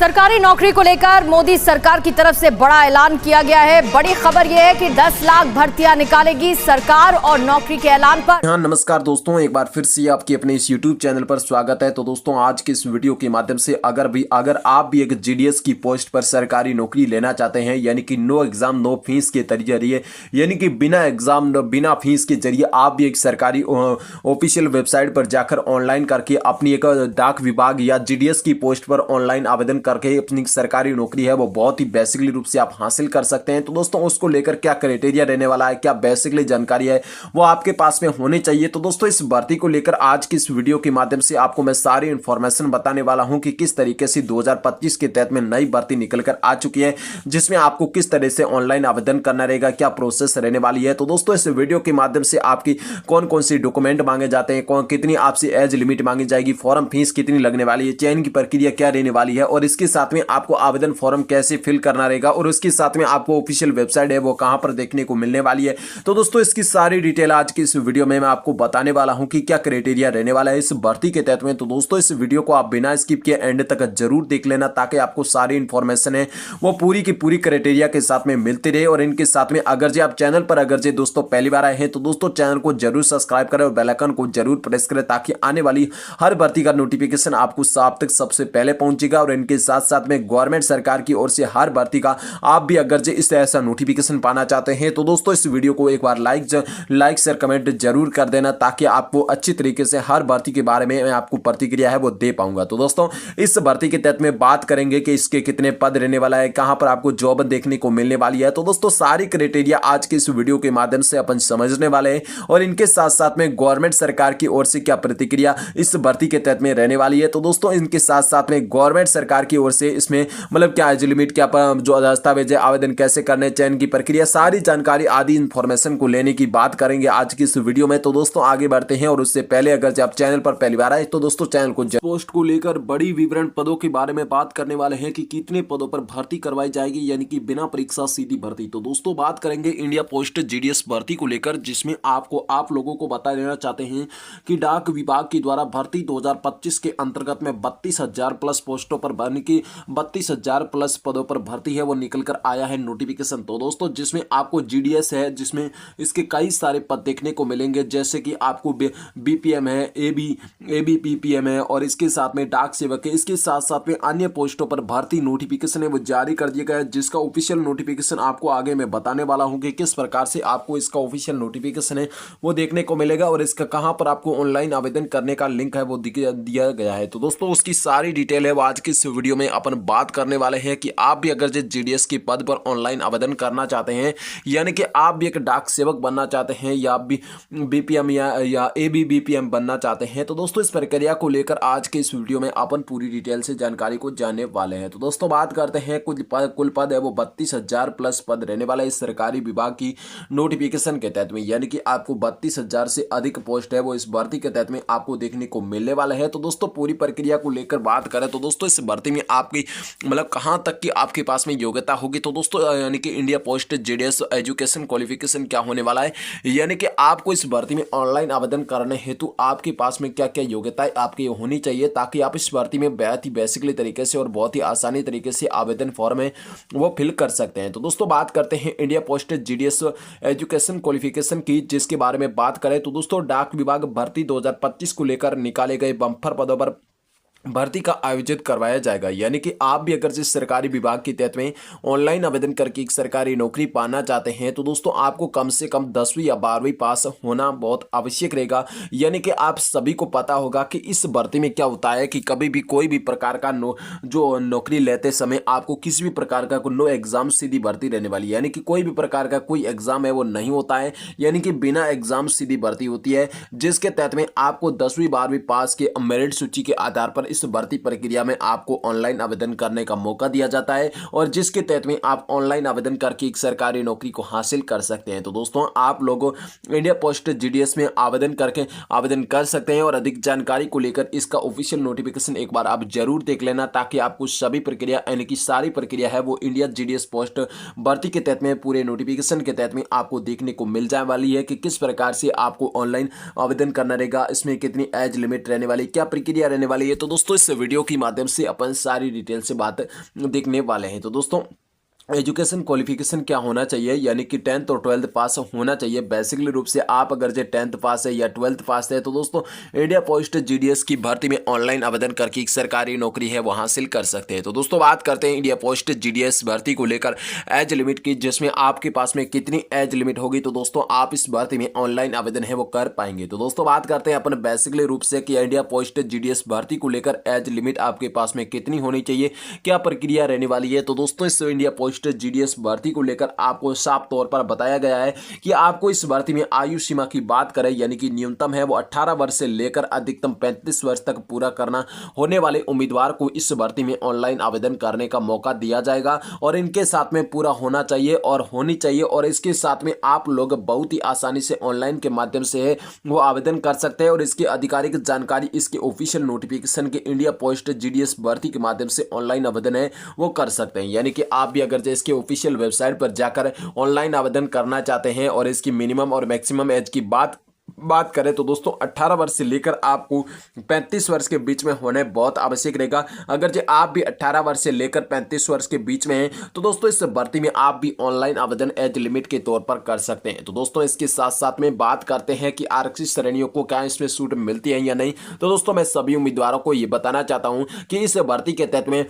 सरकारी नौकरी को लेकर मोदी सरकार की तरफ से बड़ा ऐलान किया गया है। बड़ी खबर यह है कि 10 लाख भर्तियां निकालेगी सरकार और नौकरी के ऐलान पर। हाँ, नमस्कार दोस्तों, एक बार फिर से आपके अपने इस YouTube चैनल पर स्वागत है। तो दोस्तों, आज के इस वीडियो के माध्यम से अगर आप भी एक जीडीएस की पोस्ट पर सरकारी नौकरी लेना चाहते हैं, यानी कि नो एग्जाम नो फीस के जरिए, यानी कि बिना एग्जाम बिना फीस के जरिए आप भी एक सरकारी ऑफिशियल वेबसाइट पर जाकर ऑनलाइन करके अपनी एक डाक विभाग या जीडीएस की पोस्ट पर ऑनलाइन आवेदन करके अपनी सरकारी नौकरी है वो बहुत ही बेसिकली रूप से आप हासिल कर सकते हैं। तो दोस्तों, उसको लेकर क्या क्राइटेरिया रहने वाला है, क्या बेसिकली जानकारी है वो आपके पास में होनी चाहिए। तो दोस्तों, इस भर्ती को लेकर आज की इस वीडियो के माध्यम से आपको मैं सारी इंफॉर्मेशन बताने वाला हूं कि किस तरीके से 2025 के तहत में नई भर्ती निकलकर आ चुकी है, जिसमें आपको किस तरह से ऑनलाइन आवेदन करना रहेगा, क्या प्रोसेस रहने वाली है। तो दोस्तों, इस वीडियो के माध्यम से आपकी कौन कौन सी डॉक्यूमेंट मांगे जाते हैं, कितनी आपसे एज लिमिट मांगी जाएगी, फॉर्म फीस कितनी लगने वाली है, चयन की प्रक्रिया क्या रहने वाली है, और इसके साथ में आपको आवेदन फॉर्म कैसे फिल करना रहेगा, और उसके साथ में आपको ऑफिशियल वेबसाइट है वो कहां पर देखने को मिलने वाली है। तो दोस्तों, इसकी सारी डिटेल आज की इस वीडियो में मैं आपको बताने वाला हूं कि क्या क्राइटेरिया रहने वाला है इस भर्ती के तहत में। तो दोस्तों, इस वीडियो को आप बिना स्किप किए एंड तक जरूर देख लेना, ताकि आपको सारी इंफॉर्मेशन है वो पूरी की पूरी क्राइटेरिया के साथ में मिलती रहे। और इनके साथ में अगर जे आप चैनल पर दोस्तों पहली बार आए हैं तो दोस्तों चैनल को जरूर सब्सक्राइब करें और बेल आइकन को जरूर प्रेस करें, ताकि आने वाली हर भर्ती का नोटिफिकेशन आपको आप तक सबसे पहले पहुंचेगा। और इनके साथ साथ में गवर्नमेंट सरकार की ओर से हर भर्ती का आप भी अगर जे इस ऐसा नोटिफिकेशन पाना चाहते हैं तो दोस्तों इस वीडियो को एक बार लाइक शेयर कमेंट जरूर कर देना, ताकि आपको अच्छी तरीके से हर भर्ती के बारे में मैं आपको प्रतिक्रिया है वो दे पाऊंगा। तो दोस्तों, इस भर्ती के तहत में बात करेंगे कि इसके कितने पद रहने वाला है, कहां पर आपको जॉब देखने को मिलने वाली है। तो दोस्तों, सारी क्राइटेरिया आज के इस वीडियो के माध्यम से अपन समझने वाले हैं, और इनके साथ साथ में गवर्नमेंट सरकार की ओर से क्या प्रतिक्रिया इस भर्ती के तहत में रहने वाली है। तो दोस्तों, इनके साथ साथ में गवर्नमेंट सरकार की ओर से इसमें मतलब क्या एज लिमिट, क्या जो दस्तावेज है, आवेदन कैसे करने, चयन की प्रक्रिया, सारी जानकारी आदि इंफॉर्मेशन को लेने की बात करेंगे आज की इस वीडियो में। तो दोस्तों, आगे बढ़ते हैं, और उससे पहले अगर आप चैनल पर पहली बार आए तो दोस्तों चैनल को पोस्ट को लेकर बड़ी विवरण पदों के बारे में बात करने वाले हैं कि कितने पदों पर भर्ती करवाई जाएगी, यानी कि बिना परीक्षा सीधी भर्ती। तो दोस्तों, बात करेंगे इंडिया पोस्ट जीडीएस भर्ती को लेकर, जिसमें आप लोगों को बता देना चाहते हैं कि डाक विभाग के द्वारा भर्ती 2025 के अंतर्गत में 32,000 प्लस पोस्टों पर भरने की 32,000 प्लस पदों पर भर्ती है वो निकलकर आया है नोटिफिकेशन। तो दोस्तों, जिसमें आपको जीडीएस है, जिसमें इसके कई सारे पद देखने को मिलेंगे, जैसे कि आपको बीपीएम है, एबीपीपीएम है, और इसके साथ में डाक सेवक है। इसके साथ साथ में अन्य पोस्टों पर भर्ती नोटिफिकेशन है वो जारी कर दिया गया है, जिसका ऑफिशियल नोटिफिकेशन आपको आगे मैं बताने वाला हूं कि किस प्रकार से आपको इसका ऑफिशियल नोटिफिकेशन है वो देखने को मिलेगा, और इसका कहां पर आपको ऑनलाइन आवेदन करने का लिंक है वो दिया गया है। तो दोस्तों, उसकी सारी डिटेल है वो आज की इस वीडियो में अपन बात करने वाले हैं कि आप भी अगर जीडीएस के पद पर ऑनलाइन आवेदन करना चाहते हैं, यानी कि आप भी एक डाक सेवक बनना चाहते हैं, या आप भी बीपीएम या एबीबीपीएम बनना चाहते हैं, तो दोस्तों इस प्रक्रिया को लेकर आज के इस वीडियो में अपन पूरी डिटेल से जानकारी को जानने वाले हैं। तो दोस्तों, बात करते हैं कुल पद है वो 32,000 प्लस पद रहने वाला है इस सरकारी विभाग की नोटिफिकेशन के तहत में, यानी कि आपको 32,000 से अधिक पोस्ट है वो इस भर्ती के तहत में आपको देखने को मिलने वाला है। तो दोस्तों, पूरी प्रक्रिया को लेकर बात करें तो दोस्तों, इस भर्ती में आपकी मतलब कहां तक की आपके पास में योग्यता होगी। तो दोस्तों, यानी कि India post GDS education qualification क्या होने वाला है, यानी कि आपको इस भर्ती में ऑनलाइन आवेदन करने हेतु आपके पास में क्या क्या योग्यताएं आपकी होनी चाहिए, ताकि आप इस भर्ती में बहुत ही बेसिकली तरीके से और बहुत ही आसानी तरीके से आवेदन फॉर्म है वो फिल कर सकते हैं। तो दोस्तों, बात करते हैं India post GDS education qualification की, जिसके बारे में बात करें तो दोस्तों, डाक विभाग भर्ती 2025 को लेकर निकाले गए बम्पर पदों पर भर्ती का आयोजित करवाया जाएगा, यानी कि आप भी अगर जिस सरकारी विभाग के तहत में ऑनलाइन आवेदन करके एक सरकारी नौकरी पाना चाहते हैं, तो दोस्तों आपको कम से कम 10वीं या 12वीं पास होना बहुत आवश्यक रहेगा। यानी कि आप सभी को पता होगा कि इस भर्ती में क्या होता है कि कभी भी कोई भी प्रकार का जो नौकरी लेते समय आपको किसी भी प्रकार का नो एग्जाम सीधी भर्ती रहने वाली है, यानी कि कोई भी प्रकार का कोई एग्जाम है वो नहीं होता है, यानी कि बिना एग्जाम सीधी भर्ती होती है, जिसके तहत में आपको 10वीं 12वीं पास के मेरिट सूची के आधार पर इस भर्ती प्रक्रिया में आपको ऑनलाइन आवेदन करने का मौका दिया जाता है, और जिसके तहत में आप ऑनलाइन आवेदन करके एक सरकारी नौकरी को हासिल कर सकते हैं। तो दोस्तों, आप लोग इंडिया पोस्ट जीडीएस में आवेदन कर सकते हैं, और अधिक जानकारी को लेकर इसका ऑफिशियल नोटिफिकेशन एक बार आप जरूर देख लेना, ताकि आपको सभी प्रक्रिया यानी कि सारी प्रक्रिया है वो इंडिया जीडीएस पोस्ट भर्ती के तहत में पूरे नोटिफिकेशन के तहत में आपको देखने को मिल जाने वाली है कि किस प्रकार से आपको ऑनलाइन आवेदन करना रहेगा, इसमें कितनी एज लिमिट रहने वाली, क्या प्रक्रिया रहने वाली है। तो दोस्तों, दोस्तों इस वीडियो के माध्यम से अपन सारी डिटेल से बात देखने वाले हैं। तो दोस्तों एजुकेशन क्वालिफिकेशन क्या होना चाहिए, यानी कि 10th और 12th पास होना चाहिए। बेसिकली रूप से आप अगर जो 10th पास है या 12th पास है तो दोस्तों इंडिया पोस्ट जीडीएस की भर्ती में ऑनलाइन आवेदन करके एक सरकारी नौकरी है वो हासिल कर सकते हैं। तो दोस्तों बात करते हैं इंडिया पोस्ट जीडीएस भर्ती को लेकर एज लिमिट की, जिसमें आपके पास में कितनी एज लिमिट होगी तो दोस्तों आप इस भर्ती में ऑनलाइन आवेदन है वो कर पाएंगे। तो दोस्तों बात करते हैं अपन बेसिकली रूप से कि इंडिया पोस्ट जीडीएस भर्ती को लेकर एज लिमिट आपके पास में कितनी होनी चाहिए, क्या प्रक्रिया रहने वाली है। तो दोस्तों इस इंडिया पोस्ट जीडीएस भर्ती को लेकर आपको साफ तौर पर बताया गया है कि आपको इस भर्ती में आयु सीमा की बात करें, यानी कि न्यूनतम है वो 18 वर्ष से लेकर अधिकतम 35 वर्ष तक पूरा करना होने वाले उम्मीदवार को इस भर्ती में ऑनलाइन आवेदन करने का मौका दिया जाएगा और इनके साथ में पूरा होना चाहिए और होनी चाहिए। और इसके साथ में आप लोग बहुत ही आसानी से ऑनलाइन के माध्यम से है वो आवेदन कर सकते हैं और इसकी आधिकारिक जानकारी इसके ऑफिशियल नोटिफिकेशन के इंडिया पोस्ट जीडीएस भर्ती के माध्यम से ऑनलाइन आवेदन है वो कर सकते हैं। यानी कि आप भी अगर इसके ऑफिशियल वेबसाइट पर जाकर ऑनलाइन आवेदन करना चाहते हैं और इसकी मिनिमम और मैक्सिमम एज की बात करें तो दोस्तों 18 वर्ष से लेकर आपको 35 वर्ष के बीच में होना बहुत आवश्यक रहेगा। अगर जो आप भी 18 वर्ष से लेकर 35 वर्ष के बीच में हैं तो दोस्तों इस भर्ती में आप भी ऑनलाइन आवेदन एज लिमिट के तौर पर कर सकते हैं। तो दोस्तों इसके साथ साथ में बात करते हैं कि आरक्षित श्रेणियों को क्या इसमें छूट मिलती है या नहीं। तो दोस्तों मैं सभी उम्मीदवारों को ये बताना चाहता हूं कि इस भर्ती के तहत में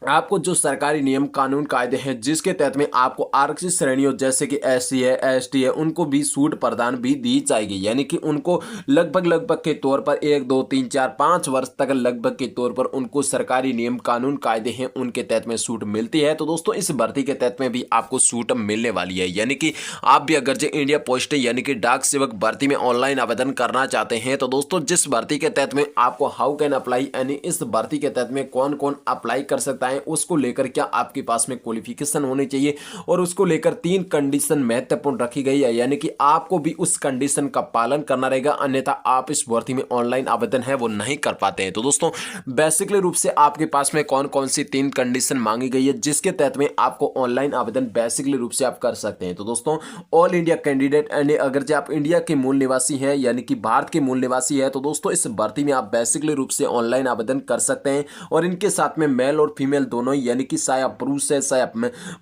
आपको जो सरकारी नियम कानून कायदे हैं जिसके तहत में आपको आरक्षित श्रेणियों जैसे कि एससी है एसटी है उनको भी छूट प्रदान भी दी जाएगी। यानी कि उनको लगभग के तौर पर 1 2 3 4 5 वर्ष तक लगभग के तौर पर उनको सरकारी नियम कानून कायदे हैं उनके तहत में छूट मिलती है। तो दोस्तों इस भर्ती के तहत में भी आपको छूट मिलने वाली है। यानी कि आप भी अगर जो इंडिया पोस्ट यानी कि डाक सेवक भर्ती में ऑनलाइन आवेदन करना चाहते हैं तो दोस्तों जिस भर्ती के तहत में आपको हाउ कैन अप्लाई, यानी इस भर्ती के तहत में कौन कौन अप्लाई कर सकता है उसको लेकर क्या आपके पास में क्वालिफिकेशन होनी चाहिए और उसको लेकर 3 कंडीशन महत्वपूर्ण रखी गई है। यानी कि आपको भी उस कंडीशन का पालन करना रहेगा, अन्यथा आप इस भर्ती में ऑनलाइन आवेदन है वो नहीं कर पाते हैं। तो दोस्तों बेसिकली रूप से आपके पास में कौन कौन सी 3 कंडीशन मांगी गई है जिसके तहत में आपको ऑनलाइन आवेदन बेसिकली रूप से आप कर सकते हैं। तो दोस्तों ऑल इंडिया कैंडिडेट, यानी अगर जो आप इंडिया के मूल निवासी हैं यानी कि भारत के मूल निवासी है तो दोस्तों इस भर्ती में आप बेसिकली रूप से ऑनलाइन आवेदन कर सकते हैं। और इनके साथ में मेल और फीमेल दोनों, यानी कि चाहे आप पुरुष है चाहे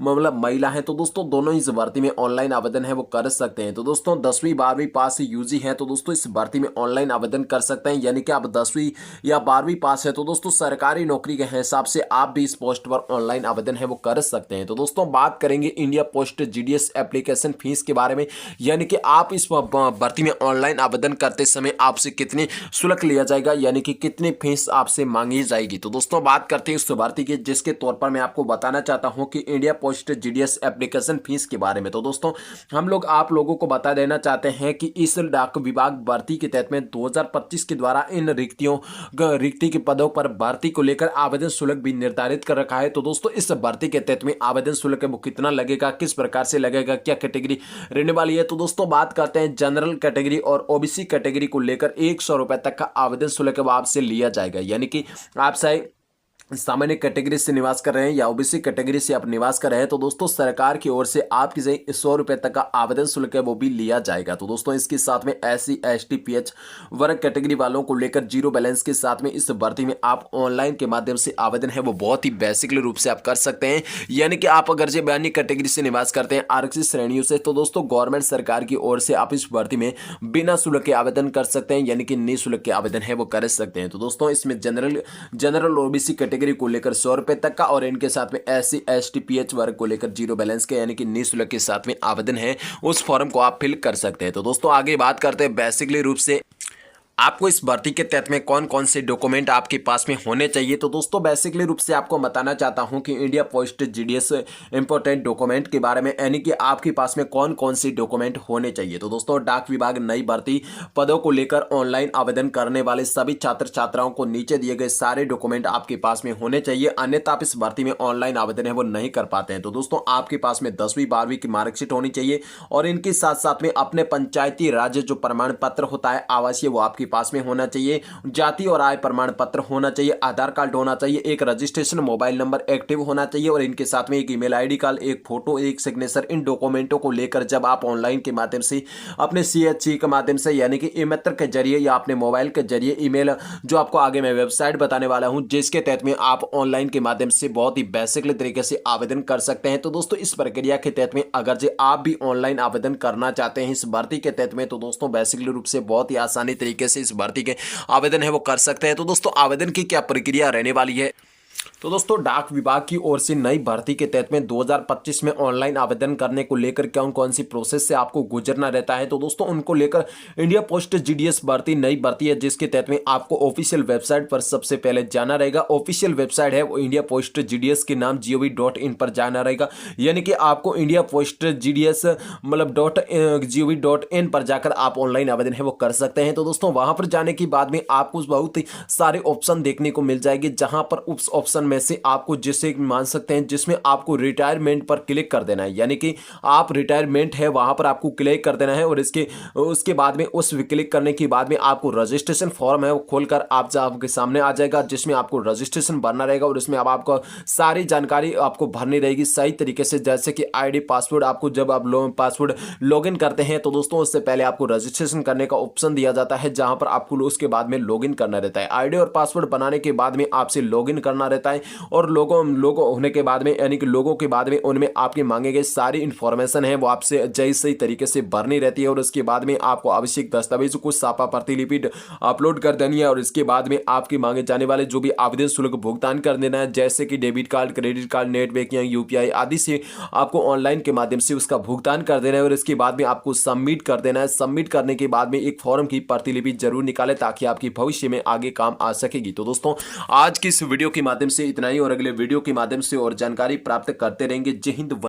मतलब महिला है तो दोस्तों दोनों इस भर्ती में ऑनलाइन आवेदन है वो कर सकते हैं। तो दोस्तों 10वीं 12वीं पास यूजी है तो दोस्तों इस भर्ती में ऑनलाइन आवेदन कर सकते हैं। यानी कि आप 10वीं या 12वीं पास है तो दोस्तों सरकारी नौकरी के हिसाब से आप भी इस पोस्ट पर ऑनलाइन आवेदन है वो कर सकते हैं। तो दोस्तों बात करेंगे India post GDS application fees के बारे में, यानी कि आप इस भर्ती में ऑनलाइन आवेदन करते समय आपसे कितनी शुल्क लिया जाएगा, यानी कि कितनी फीस आपसे मांगी जाएगी। तो दोस्तों बात करते हैं इस भर्ती की जिसके तौर पर मैं आपको बताना चाहता हूं कि India post GDS application fees के बारे में। तो दोस्तों हम लोग आप लोगों को बता देना चाहते हैं कि इस डाक विभाग भर्ती के तहत में 2025 के द्वारा इन रिक्ति के पदों पर भर्ती को लेकर आवेदन शुल्क भी निर्धारित कर रखा है। तो दोस्तों इस भर्ती के तहत में आवेदन शुल्क वो कितना लगेगा, किस प्रकार से लगेगा, क्या कैटेगरी रहने वाली है। तो दोस्तों बात करते हैं जनरल कैटेगरी और ओबीसी कैटेगरी को लेकर 100 रुपए तक का आवेदन शुल्क आपसे लिया जाएगा। यानी कि आप चाहे सामान्य कैटेगरी से निवास कर रहे हैं या ओबीसी कैटेगरी से आप निवास कर रहे हैं तो दोस्तों सरकार की ओर से आपकी 100 रुपए तक का आवेदन शुल्क है वो भी लिया जाएगा। तो दोस्तों इसके साथ में एससी एसटी पीएच वर्ग कैटेगरी वालों को लेकर जीरो बैलेंस के साथ में इस भर्ती में आप ऑनलाइन के माध्यम से आवेदन है वो बहुत ही बेसिकली रूप से आप कर सकते हैं। यानी कि आप अगर जो बयानी कैटेगरी से निवास करते हैं आरक्षित श्रेणियों से तो दोस्तों गवर्नमेंट सरकार की ओर से आप इस भर्ती में बिना शुल्क के आवेदन कर सकते हैं, यानी कि निःशुल्क के आवेदन है वो कर सकते हैं। तो दोस्तों इसमें जनरल ओबीसी कैटेगरी को लेकर 100 रुपए तक का और इनके साथ में एससी एसटी पीएच वर्ग को लेकर जीरो बैलेंस के यानी कि निःशुल्क के साथ में आवेदन है उस फॉर्म को आप फिल कर सकते हैं। तो दोस्तों आगे बात करते हैं बेसिकली रूप से आपको इस भर्ती के तहत में कौन कौन से डॉक्यूमेंट आपके पास में होने चाहिए। तो दोस्तों बेसिकली रूप से आपको बताना चाहता हूं कि India post GDS important document के बारे में, यानी कि आपके पास में कौन कौन से डॉक्यूमेंट होने चाहिए। तो दोस्तों डाक विभाग नई भर्ती पदों को लेकर ऑनलाइन आवेदन करने वाले सभी छात्र छात्राओं को नीचे दिए गए सारे डॉक्यूमेंट आपके पास में होने चाहिए, अन्यथा आप इस भर्ती में ऑनलाइन आवेदन है वो नहीं कर पाते हैं। तो दोस्तों आपके पास में 10वीं 12वीं की मार्कशीट होनी चाहिए और इनके साथ साथ में अपने पंचायती राज्य जो प्रमाण पत्र होता है आवासीय वो आपके पास में होना चाहिए, जाति और आय प्रमाण पत्र होना चाहिए, आधार कार्ड होना चाहिए, एक रजिस्ट्रेशन मोबाइल नंबर एक्टिव होना चाहिए और इनके साथ में एक ईमेल आईडी कार्ड, एक फोटो, एक सिग्नेचर। इन डॉक्यूमेंटों को लेकर जब आप ऑनलाइन के माध्यम से अपने CHC के माध्यम से यानी कि ई-मित्र के जरिए या अपने मोबाइल के जरिए ईमेल, जो आपको आगे मैं वेबसाइट बताने वाला हूं जिसके तहत में आप ऑनलाइन के माध्यम से बहुत ही बेसिकली तरीके से आवेदन कर सकते हैं। तो दोस्तों इस प्रक्रिया के तहत में अगर जो आप भी ऑनलाइन आवेदन करना चाहते हैं इस भर्ती के तहत में, तो दोस्तों बेसिकली रूप से बहुत ही आसानी तरीके से इस भर्ती के आवेदन है वो कर सकते हैं। तो दोस्तों आवेदन की क्या प्रक्रिया रहने वाली है, तो दोस्तों डाक विभाग की ओर से नई भर्ती के तहत में 2025 में ऑनलाइन आवेदन करने को लेकर कौन कौन सी प्रोसेस से आपको गुजरना रहता है, तो दोस्तों उनको लेकर इंडिया पोस्ट GDS भर्ती नई भर्ती है जिसके तहत में आपको ऑफिशियल वेबसाइट पर सबसे पहले जाना रहेगा। ऑफिशियल वेबसाइट है वो इंडिया पोस्ट GDS के नाम gov.in पर जाना रहेगा, यानी कि आपको इंडिया पोस्ट GDS मतलब .gov.in पर जाकर आप ऑनलाइन आवेदन है वो कर सकते हैं। तो दोस्तों वहां पर जाने के बाद में आपको बहुत ही सारे ऑप्शन देखने को मिल जाएंगे, जहां पर उस ऑप्शन में से आपको जिसे मान सकते हैं जिसमें आपको रिटायरमेंट पर क्लिक कर देना है, यानी कि आप रिटायरमेंट है वहां पर आपको क्लिक कर देना है और उसके बाद में उस क्लिक करने के बाद में आपको रजिस्ट्रेशन फॉर्म है वो खोलकर आपके सामने आ जाएगा, जिसमें आपको रजिस्ट्रेशन भरना रहेगा और इसमें अब आपको सारी जानकारी आपको भरनी रहेगी सही तरीके से, जैसे कि ID पासवर्ड। आपको जब आप पासवर्ड लॉगिन करते हैं तो दोस्तों उससे पहले आपको रजिस्ट्रेशन करने का ऑप्शन दिया जाता है, जहां पर आपको उसके बाद में लॉगिन करना रहता है। ID और पासवर्ड बनाने के बाद में आपसे लॉगिन करना रहता है और लोगों होने के बाद में यानी कि लोगों के बाद में उनमें आपके मांगे गए सारी इंफॉर्मेशन है वो आपसे सही तरीके से भरनी रहती है और उसके बाद में आपको आवश्यक दस्तावेज को सापा प्रतिलिपि अपलोड कर देनी है और इसके बाद में आपके मांगे जाने वाले जो भी आवेदन शुल्क भुगतान कर देना है, जैसे कि debit card, credit card, net banking, UPI आदि से आपको ऑनलाइन के माध्यम से उसका भुगतान कर देना है और इसके बाद में आपको सबमिट कर देना है। सबमिट करने के बाद में एक फॉर्म की प्रतिलिपि जरूर निकालें ताकि आपकी भविष्य में आगे काम आ सकेगी। तो दोस्तों आज की इस वीडियो के माध्यम से इतना ही और अगले वीडियो के माध्यम से और जानकारी प्राप्त करते रहेंगे। जय हिंद।